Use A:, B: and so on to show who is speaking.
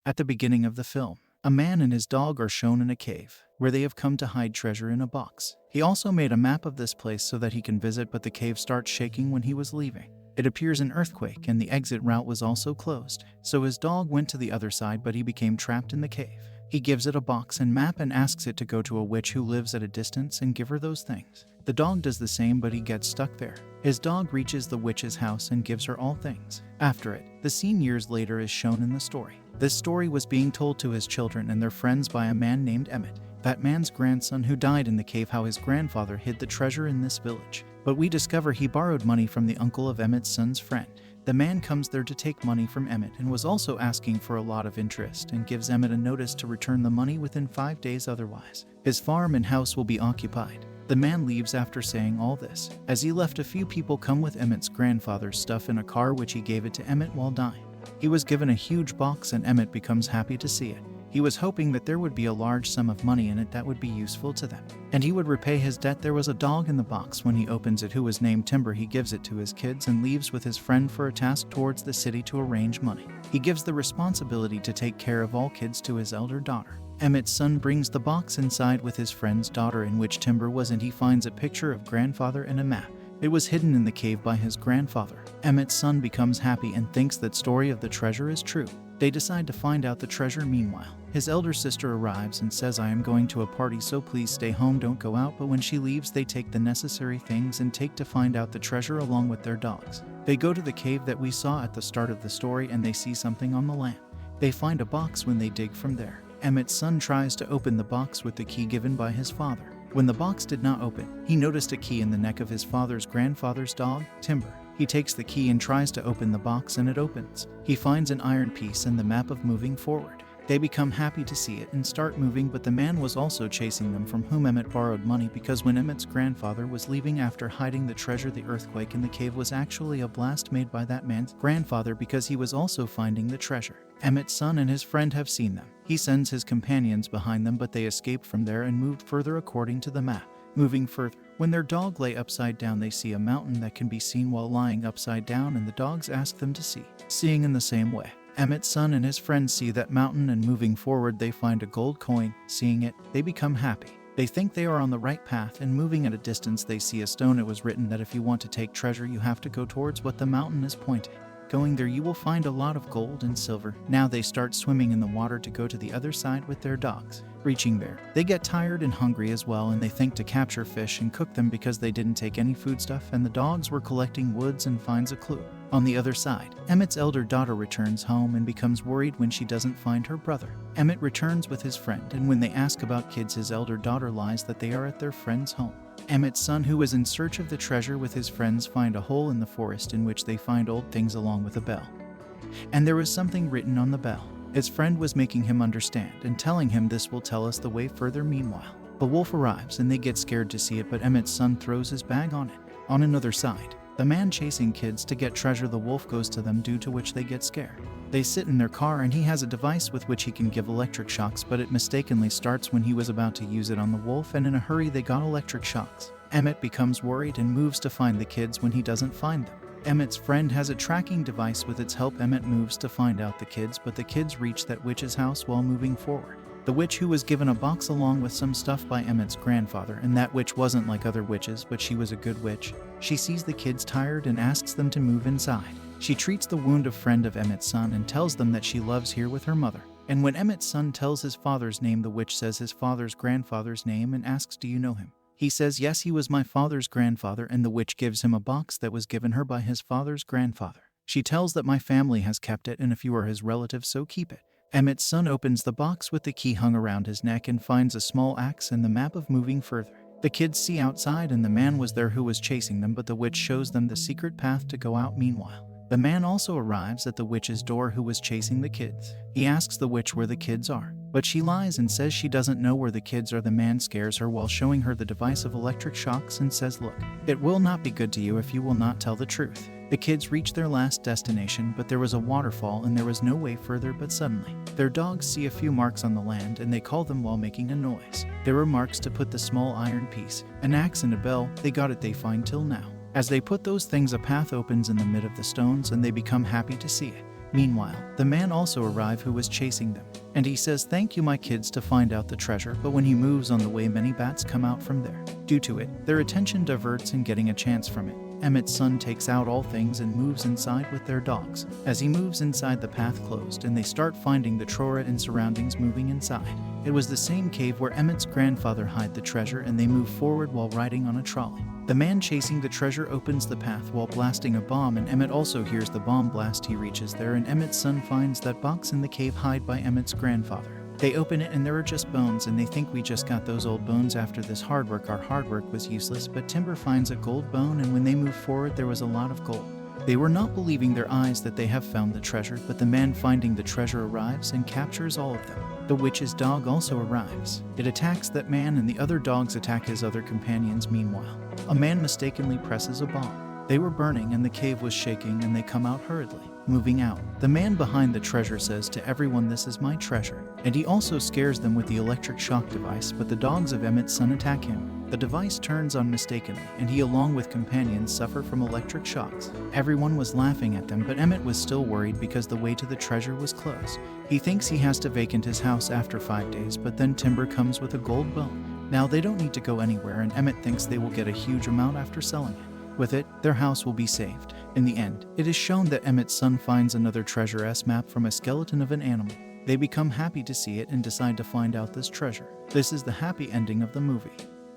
A: At the beginning of the film, a man and his dog are shown in a cave, where they have come to hide treasure in a box. He also made a map of this place so that he can visit, but the cave starts shaking when he was leaving. It appears an earthquake and the exit route was also closed, so his dog went to the other side but he became trapped in the cave. He gives it a box and map and asks it to go to a witch who lives at a distance and give her those things. The dog does the same but he gets stuck there. His dog reaches the witch's house and gives her all things. After it, the scene years later is shown in the story. This story was being told to his children and their friends by a man named Emmett, that man's grandson who died in the cave. How his grandfather hid the treasure in this village. But we discover he borrowed money from the uncle of Emmett's son's friend. The man comes there to take money from Emmett and was also asking for a lot of interest and gives Emmett a notice to return the money within 5 days, otherwise his farm and house will be occupied. The man leaves after saying all this. As he left, a few people come with Emmett's grandfather's stuff in a car, which he gave it to Emmett while dying. He was given a huge box and Emmett becomes happy to see it. He was hoping that there would be a large sum of money in it that would be useful to them, and he would repay his debt. There was a dog in the box. When he opens it, who was named Timber, he gives it to his kids and leaves with his friend for a task towards the city to arrange money. He gives the responsibility to take care of all kids to his elder daughter. Emmett's son brings the box inside with his friend's daughter, in which Timber was, and he finds a picture of grandfather and a map. It was hidden in the cave by his grandfather. Emmett's son becomes happy and thinks that story of the treasure is true. They decide to find out the treasure. Meanwhile, his elder sister arrives and says, "I am going to a party, so please stay home, don't go out." But when she leaves, they take the necessary things and take to find out the treasure along with their dogs. They go to the cave that we saw at the start of the story and they see something on the lamp. They find a box when they dig from there. Emmett's son tries to open the box with the key given by his father. When the box did not open, he noticed a key in the neck of his father's grandfather's dog, Timber. He takes the key and tries to open the box and it opens. He finds an iron piece and the map of moving forward. They become happy to see it and start moving, but the man was also chasing them, from whom Emmett borrowed money, because when Emmett's grandfather was leaving after hiding the treasure, the earthquake in the cave was actually a blast made by that man's grandfather, because he was also finding the treasure. Emmett's son and his friend have seen them. He sends his companions behind them, but they escaped from there and moved further according to the map. Moving further, when their dog lay upside down, they see a mountain that can be seen while lying upside down, and the dogs ask them to see. Seeing in the same way, Emmett's son and his friends see that mountain, and moving forward they find a gold coin. Seeing it, they become happy. They think they are on the right path, and moving at a distance they see a stone. It was written that if you want to take treasure, you have to go towards what the mountain is pointing. Going there, you will find a lot of gold and silver. Now they start swimming in the water to go to the other side with their dogs. Reaching there, they get tired and hungry as well, and they think to capture fish and cook them because they didn't take any foodstuff, and the dogs were collecting woods and finds a clue. On the other side, Emmett's elder daughter returns home and becomes worried when she doesn't find her brother. Emmett returns with his friend, and when they ask about kids, his elder daughter lies that they are at their friend's home. Emmett's son, who is in search of the treasure with his friends, find a hole in the forest in which they find old things along with a bell. And there was something written on the bell. His friend was making him understand and telling him this will tell us the way further. Meanwhile, the wolf arrives and they get scared to see it, but Emmett's son throws his bag on it. On another side, the man chasing kids to get treasure, the wolf goes to them, due to which they get scared. They sit in their car and he has a device with which he can give electric shocks, but it mistakenly starts when he was about to use it on the wolf, and in a hurry they got electric shocks. Emmett becomes worried and moves to find the kids when he doesn't find them. Emmett's friend has a tracking device. With its help, Emmett moves to find out the kids, but the kids reach that witch's house while moving forward. The witch, who was given a box along with some stuff by Emmett's grandfather, and that witch wasn't like other witches, but she was a good witch. She sees the kids tired and asks them to move inside. She treats the wound of friend of Emmett's son and tells them that she loves here with her mother. And when Emmett's son tells his father's name, the witch says his father's grandfather's name and asks, "Do you know him?" He says, "Yes, he was my father's grandfather," and the witch gives him a box that was given her by his father's grandfather. She tells that my family has kept it, and if you are his relative, so keep it. Emmett's son opens the box with the key hung around his neck and finds a small axe and the map of moving further. The kids see outside and the man was there who was chasing them, but the witch shows them the secret path to go out. Meanwhile, the man also arrives at the witch's door, who was chasing the kids. He asks the witch where the kids are, but she lies and says she doesn't know where the kids are. The man scares her while showing her the device of electric shocks and says, "Look, it will not be good to you if you will not tell the truth." The kids reach their last destination, but there was a waterfall and there was no way further. But suddenly, their dogs see a few marks on the land and they call them while making a noise. There were marks to put the small iron piece, an axe and a bell. They got it, they find till now. As they put those things, a path opens in the mid of the stones and they become happy to see it. Meanwhile, the man also arrives who was chasing them, and he says thank you my kids to find out the treasure, but when he moves on the way many bats come out from there. Due to it, their attention diverts in getting a chance from it. Emmett's son takes out all things and moves inside with their dogs. As he moves inside, the path closed and they start finding the Trora and surroundings moving inside. It was the same cave where Emmett's grandfather hid the treasure, and they move forward while riding on a trolley. The man chasing the treasure opens the path while blasting a bomb, and Emmett also hears the bomb blast. He reaches there and Emmett's son finds that box in the cave hid by Emmett's grandfather. They open it and there are just bones, and they think we just got those old bones after this hard work. Our hard work was useless, but Timber finds a gold bone, and when they move forward there was a lot of gold. They were not believing their eyes that they have found the treasure, but the man finding the treasure arrives and captures all of them. The witch's dog also arrives. It attacks that man and the other dogs attack his other companions. Meanwhile, a man mistakenly presses a bomb. They were burning and the cave was shaking, and they come out hurriedly. Moving out, the man behind the treasure says to everyone, "This is my treasure," and he also scares them with the electric shock device, but the dogs of Emmett's son attack him. The device turns on mistakenly, and he along with companions suffer from electric shocks. Everyone was laughing at them, but Emmett was still worried because the way to the treasure was closed. He thinks he has to vacate his house after 5 days, but then Timber comes with a gold bone. Now they don't need to go anywhere, and Emmett thinks they will get a huge amount after selling it. With it, their house will be saved. In the end, it is shown that Emmett's son finds another treasure map from a skeleton of an animal. They become happy to see it and decide to find out this treasure. This is the happy ending of the movie.